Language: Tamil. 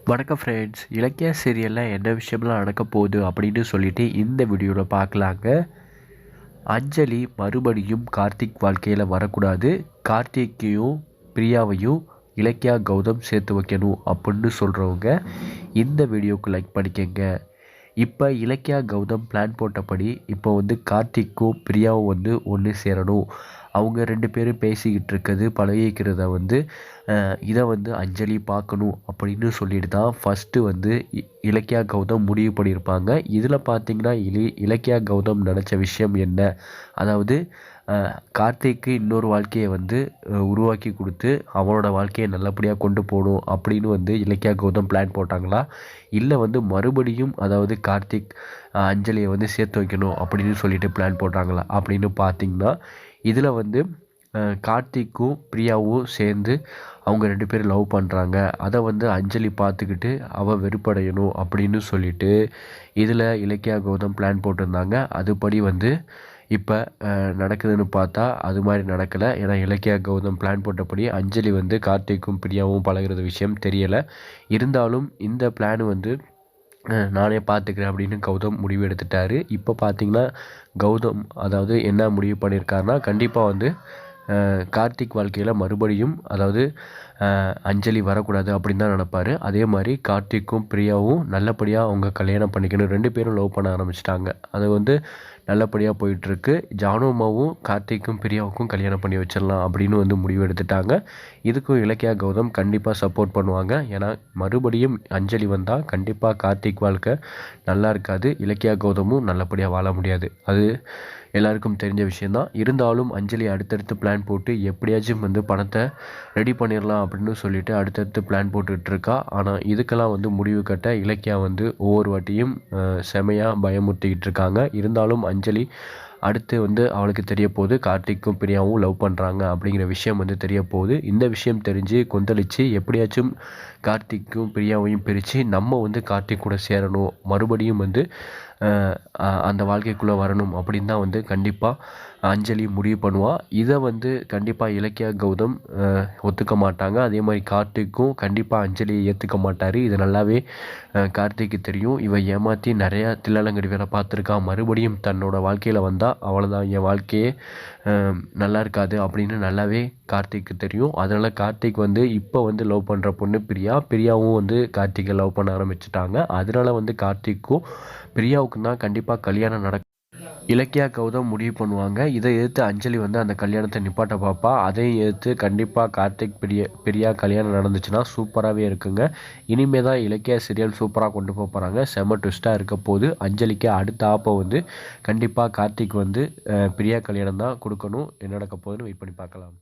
வணக்கம் ஃப்ரெண்ட்ஸ். இலக்கிய சீரியலில் என்ன விஷயம்லாம் நடக்க போகுது அப்படின்னு சொல்லிட்டு இந்த வீடியோவில் பார்க்கலாங்க. அஞ்சலி மறுபடியும் கார்த்திக் வாழ்க்கையில் வரக்கூடாது, கார்த்திக்கையும் பிரியாவையும் இலக்கியா கௌதம் சேர்த்து வைக்கணும் அப்படின்னு சொல்கிறவங்க இந்த வீடியோவுக்கு லைக் பண்ணிக்கங்க. இப்போ இலக்கியா கௌதம் பிளான் போட்டபடி இப்போ கார்த்திக்கும் பிரியாவும் ஒன்று சேரணும். அவங்க 2 பேரும் பேசிக்கிட்டு இருக்கிறது பழகிக்கிறத இதை அஞ்சலி பார்க்கணும் அப்படின்னு சொல்லிட்டு தான் ஃபஸ்ட்டு இலக்கியா கௌதம் முடிவு பண்ணியிருப்பாங்க. இதில் பார்த்தீங்கன்னா இலக்கியா கௌதம் நினச்ச விஷயம் என்ன, அதாவது கார்த்திக்கு இன்னொரு வாழ்க்கையை உருவாக்கி கொடுத்து அவனோட வாழ்க்கையை நல்லபடியாக கொண்டு போகணும் அப்படின்னு இலக்கியா கௌதம் பிளான் போட்டாங்களா, இல்லை மறுபடியும் அதாவது கார்த்திக் அஞ்சலியை சேர்த்து வைக்கணும் அப்படின்னு சொல்லிட்டு பிளான் போட்டாங்களா அப்படின்னு பார்த்தீங்கன்னா, இதில் கார்த்திக்கும் பிரியாவும் சேர்ந்து அவங்க 2 பேரும் லவ் பண்ணுறாங்க. அதை அஞ்சலி பார்த்துக்கிட்டு அவள் வெறுப்படையணும் அப்படின்னு சொல்லிட்டு இதில் இலக்கியா கௌதம் பிளான் போட்டிருந்தாங்க. அதுபடி இப்போ நடக்குதுன்னு பார்த்தா அது மாதிரி நடக்கலை. ஏன்னா இலக்கியா கௌதம் பிளான் போட்டபடி அஞ்சலி கார்த்திக்கும் பிரியாவும் பழகுறது விஷயம் தெரியலை. இருந்தாலும் இந்த பிளான் நானே பார்த்துக்கிறேன் அப்படின்னு கௌதம் முடிவு எடுத்துட்டாரு. இப்போ பார்த்தீங்கன்னா கௌதம் அதாவது என்ன முடிவு பண்ணியிருக்காருன்னா, கண்டிப்பாக கார்த்திக் வாழ்க்கையில் மறுபடியும் அதாவது அஞ்சலி வரக்கூடாது அப்படின்னு தான் நினப்பார். அதே மாதிரி கார்த்திக்கும் பிரியாவும் நல்லபடியாக அவங்க கல்யாணம் பண்ணிக்கணும். 2 பேரும் லவ் பண்ண ஆரம்பிச்சிட்டாங்க. அது நல்லபடியாக போயிட்டுருக்கு. ஜானுமாவும் கார்த்திக்கும் பிரியாவுக்கும் கல்யாணம் பண்ணி வச்சிடலாம் அப்படின்னு முடிவு எடுத்துட்டாங்க. இதுக்கும் இலக்கியா கௌதம் கண்டிப்பாக சப்போர்ட் பண்ணுவாங்க. ஏன்னா மறுபடியும் அஞ்சலி வந்தால் கண்டிப்பாக கார்த்திக் வாழ்க்கை நல்லா இருக்காது, இலக்கியா கௌதமும் நல்லபடியாக வாழ முடியாது. அது எல்லாருக்கும் தெரிஞ்ச விஷயந்தான். இருந்தாலும் அஞ்சலி அடுத்தடுத்து பிளான் போட்டு எப்படியாச்சும் பணத்தை ரெடி பண்ணிடலாம் அப்படின்னு சொல்லிட்டு அடுத்தடுத்து பிளான் போட்டுக்கிட்டு இருக்கா. ஆனால் இதுக்கெல்லாம் முடிவு கட்ட இலக்கியா ஒவ்வொரு வாட்டியும் செமையாக பயமுறுத்திக்கிட்டு இருக்காங்க. இருந்தாலும் அஞ்சலி அடுத்து அவளுக்கு தெரிய போகுது கார்த்திக்கும் பிரியாவும் லவ் பண்ணுறாங்க அப்படிங்கிற விஷயம் தெரிய போகுது. இந்த விஷயம் தெரிஞ்சு கொந்தளித்து எப்படியாச்சும் கார்த்திக்கும் பிரியாவையும் பிரித்து நம்ம கார்த்திக் கூட சேரணும், மறுபடியும் அந்த வாழ்க்கைக்குள்ளே வரணும் அப்படின்னு தான் கண்டிப்பாக அஞ்சலி முடிவு பண்ணுவாள். இதை கண்டிப்பாக இலக்கியா கௌதம் ஒத்துக்க மாட்டாங்க. அதே மாதிரி கார்த்திக்கும் கண்டிப்பாக அஞ்சலியை ஏற்றுக்க மாட்டார். இது நல்லாவே கார்த்திக்கு தெரியும். இவன் ஏமாற்றி நிறையா தில்லாலங்கடி வேலை பார்த்துருக்கான். மறுபடியும் தன்னோட வாழ்க்கையில் வந்தால் அவ்வளோதான், என் வாழ்க்கையே நல்லா இருக்காது அப்படின்னு நல்லாவே கார்த்திக்கு தெரியும். அதனால் கார்த்திக் இப்போ லவ் பண்ணுற பொண்ணு பிரியாவும் கார்த்திகை லவ் பண்ண ஆரம்பிச்சிட்டாங்க. அதனால் கார்த்திக்கும் பிரியாவுக்கும் தான் கண்டிப்பாக கல்யாணம் இலக்கியா கௌதம் முடிவு பண்ணுவாங்க. இதை எதிர்த்து அஞ்சலி அந்த கல்யாணத்தை நிப்பாட்ட பார்ப்பா. அதையும் எதிர்த்து கண்டிப்பாக கார்த்திக் பிரியா கல்யாணம் நடந்துச்சுன்னா சூப்பராகவே இருக்குங்க. இனிமேல் தான் இலக்கியா சீரியல் சூப்பராக கொண்டு போக போகிறாங்க. செம்ம ட்விஸ்ட்டாக இருக்க போது. அஞ்சலிக்கு அடுத்த ஆப்பை கண்டிப்பாக கார்த்திக் பிரியா கல்யாணம் தான் கொடுக்கணும். என்ன நடக்க போகுதுன்னு வெயிட் பண்ணி பார்க்கலாம்.